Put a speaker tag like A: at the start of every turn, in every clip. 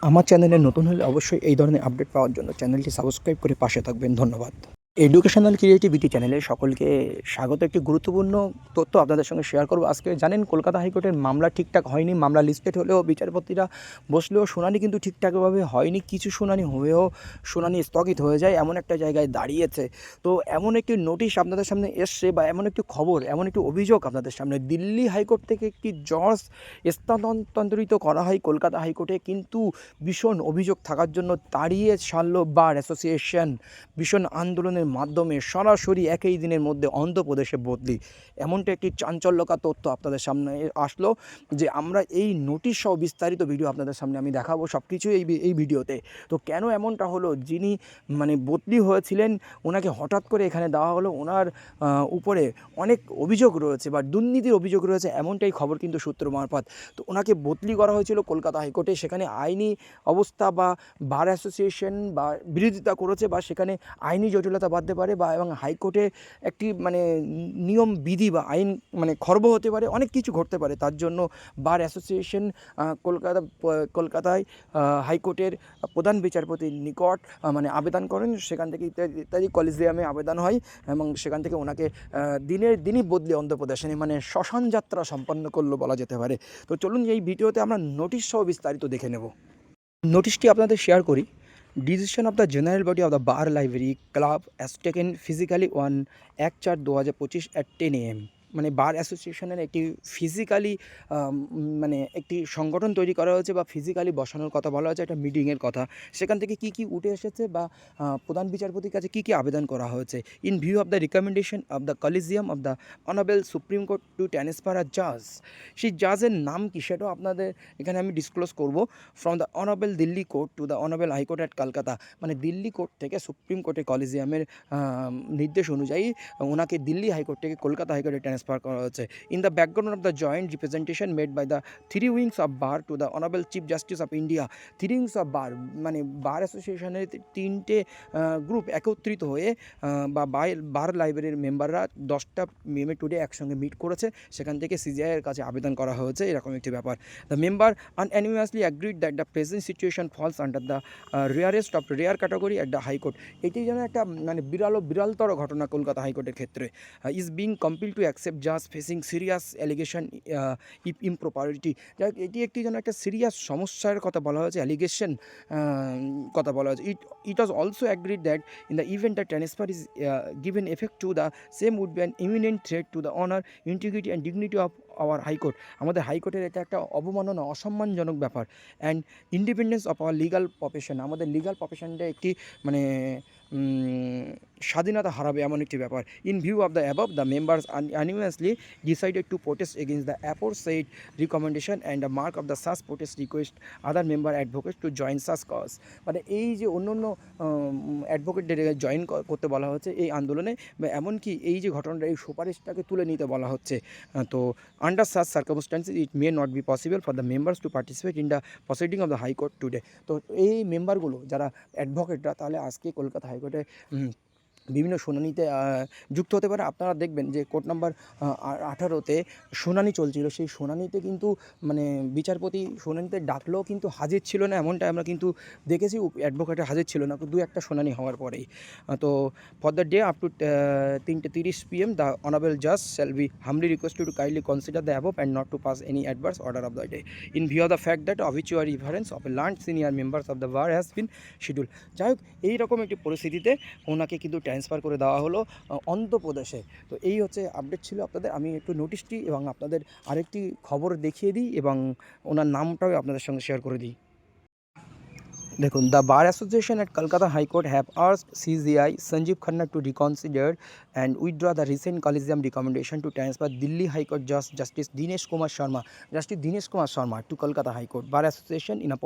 A: আমার চ্যানেলে নতুন হলে অবশ্যই এই ধরনের আপডেট পাওয়ার জন্য চ্যানেলটি সাবস্ক্রাইব করে পাশে থাকবেন। ধন্যবাদ। এডুকেশনাল ক্রিয়েটিভিটি চ্যানেলে সকলকে স্বাগত। একটি গুরুত্বপূর্ণ তথ্য আপনাদের সঙ্গে শেয়ার করব। আজকে জানেন কলকাতা হাইকোর্টের মামলা ঠিকঠাক হয়নি। মামলা লিস্টেড হলেও বিচারপতিরা বসলেও শুনানি কিন্তু ঠিকঠাকভাবে হয়নি। কিছু শুনানি হয়েও শুনানি স্থগিত হয়ে যায়, এমন একটা জায়গায় দাঁড়িয়েছে। তো এমন একটি নোটিশ আপনাদের সামনে এসছে, বা এমন একটি খবর, এমন একটি অভিযোগ আপনাদের সামনে। দিল্লি হাইকোর্ট থেকে একটি জজ স্থানান্তরিত করা হয় কলকাতা হাইকোর্টে, কিন্তু ভীষণ অভিযোগ থাকার জন্য তাড়িয়ে ছাড়ল বার অ্যাসোসিয়েশন। ভীষণ আন্দোলনের মাধ্যমে সরাসরি একই দিনের মধ্যে অন্ধ্রপ্রদেশে বদলি। এমনটা একটি চাঞ্চল্যকর তথ্য আপনাদের সামনে আসলো, যে আমরা এই নোটিশ সহ বিস্তারিত ভিডিও আপনাদের সামনে আমি দেখাবো, সব কিছু এই ভিডিওতে। তো কেন এমনটা হলো, যিনি বদলি হয়েছিলেন ওনাকে হঠাৎ করে এখানে দেওয়া হলো, ওনার উপরে অনেক অভিযোগ রয়েছে বা দুর্নীতির অভিযোগ রয়েছে, এমনটাই খবর কিন্তু সূত্র মারফত। তো ওনাকে বদলি করা হয়েছিল কলকাতা হাইকোর্টে। সেখানে আইনি অবস্থা বা বার অ্যাসোসিয়েশন বা বিরোধিতা করেছে, বা সেখানে আইনি জটিলতা বাড়তে পারে, বা এবং হাইকোর্টে একটি নিয়ম বিধি বা আইন খর্ব হতে পারে, অনেক কিছু ঘটতে পারে। তার জন্য বার অ্যাসোসিয়েশন কলকাতায় হাইকোর্টের প্রধান বিচারপতির নিকট আবেদন করেন। সেখান থেকে ইত্যাদি কলেজিয়ামে আবেদন হয়, এবং সেখান থেকে ওনাকে দিনই বদলি অন্ধ্রপ্রদেশে শ্মশান যাত্রা সম্পন্ন করলো বলা যেতে পারে। তো চলুন এই ভিডিওতে আমরা নোটিশ সহ বিস্তারিত দেখে নেব। নোটিশটি আপনাদের শেয়ার করি। Decision of the general body of the bar library club as taken physically on 1/4/2025 at 10 AM। বার অ্যাসোসিয়েশনের একটি ফিজিক্যালি একটি সংগঠন তৈরি করা হয়েছে, বা ফিজিক্যালি বসানোর কথা বলা হয়েছে, একটা মিটিংয়ের কথা। সেখান থেকে কী উঠে এসেছে, বা প্রধান বিচারপতির কাছে কী আবেদন করা হয়েছে। In view of the recommendation of the collegium of the honourable supreme court to transfer a জাজ। সেই জাজের নাম কী সেটাও আপনাদের এখানে আমি ডিসক্লোজ করব। From the honourable Delhi court two the honourable high court at Kolkata. Delhi court থেকে সুপ্রিম কোর্টে কলিজিয়ামের নির্দেশ অনুযায়ী ওনাকে দিল্লি হাইকোর্ট থেকে কলকাতা হাইকোর্টে ট্রান্সফার করা হয়েছে। In the background of the joint representation made by the three wings of bar to the honourable chief justice of India. Three wings of bar bar অ্যাসোসিয়েশনের তিনটে গ্রুপ একত্রিত হয়ে বা বার লাইব্রেরির মেম্বাররা 10টা মেমে টুডে একসঙ্গে মিট করেছে। সেখান থেকে সিজিআইয়ের কাছে আবেদন করা হয়েছে, এরকম একটি ব্যাপার। The member unanimously agreed that the present situation falls under the rarest of rare category at the High Court. এটি যেন একটা বিরলতর ঘটনা কলকাতা হাইকোর্টের ক্ষেত্রে। ইজ বিং কম্পিল টু অ্যাকসেপ্ট জাজ ফেসিং সিরিয়াস অ্যালিগেশন ইফ ইমপ্রপারিটি। যাই হোক, এটি একটি যেন একটা সিরিয়াস সমস্যার কথা বলা হয়েছে, অ্যালিগেশন কথা বলা হয়েছে। It was also agreed that in the event the transfer is given effect to the same would be an imminent threat to the honour, integrity and dignity of our high court. আমাদের হাইকোর্টের এটা একটা অবমাননা, অসম্মানজনক ব্যাপার। And independence of our legal profession, আমাদের legal প্রফেশনটা একটি স্বাধীনতা হারাবে, এমন একটি ব্যাপার। In view of the above the members unanimously decided to protest against the aforesaid recommendation and the mark of the such protest request other member advocates to join such cause। এই যে অন্য অ্যাডভোকেটদের জয়েন করতে বলা হচ্ছে এই আন্দোলনে, বা এমনকি এই যে ঘটনাটা, এই সুপারিশটাকে তুলে নিতে বলা হচ্ছে। তো under such circumstances it may not be possible for the members to participate in the proceeding of the high court today. তো এই মেম্বারগুলো যারা অ্যাডভোকেটরা, তাহলে আজকে কলকাতা হাইকোর্টে বিভিন্ন শুনানিতে যুক্ত হতে পারে। আপনারা দেখবেন যে কোর্ট নাম্বার 18-তে শুনানি চলছিল। সেই শুনানিতে কিন্তু বিচারপতি শুনানিতে ডাকলেও কিন্তু হাজির ছিল না, এমনটা আমরা কিন্তু দেখেছি। অ্যাডভোকেটে হাজির ছিল না 2-1টা শুনানি হওয়ার পরেই। তো for the day up to 3:30 PM the honourable জাজ shall be humbly requested to kindly consider the above and not to pass any adverse order of the day in view of the fact that obituary reference of a learned senior members of the bar has been schedule. যাই হোক, এইরকম একটি পরিস্থিতিতে ওনাকে কিন্তু transfer করে দেওয়া হলো অন্ধ্রপ্রদেশে। তো এই হচ্ছে আপডেট ছিল আপনাদের। আমি একটু নোটিশটি এবং আপনাদের আরেকটি খবর দেখিয়ে দিই, এবং ওনার নামটাও আপনাদের সঙ্গে শেয়ার করে দিই। দেখুন, the bar association at Kolkata high court have urged CJI Sanjiv Khanna to reconsider and withdraw the recent collegium recommendation to transfer Delhi high court justice Dinesh Kumar Sharma to Kolkata High Court. Bar Association in a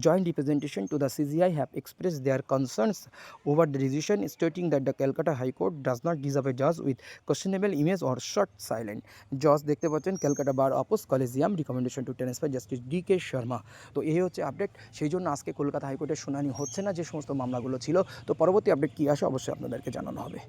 A: joint representation to the CGI have expressed their concerns over the decision, stating that the Calcutta High Court does not deserve a judge with questionable image or short silent. Judge দেখতে পাচ্ছেন, Calcutta bar oppose collegium recommendation to transfer justice DK Sharma. তো এই হচ্ছে update. সেই জন্য আজকে কলকাতা হাইকোর্টের শুনানি হচ্ছে না যে সমস্ত মামলাগুলো ছিল। তো পরবর্তী আপডেট কী আসে অবশ্যই আপনাদেরকে জানানো হবে।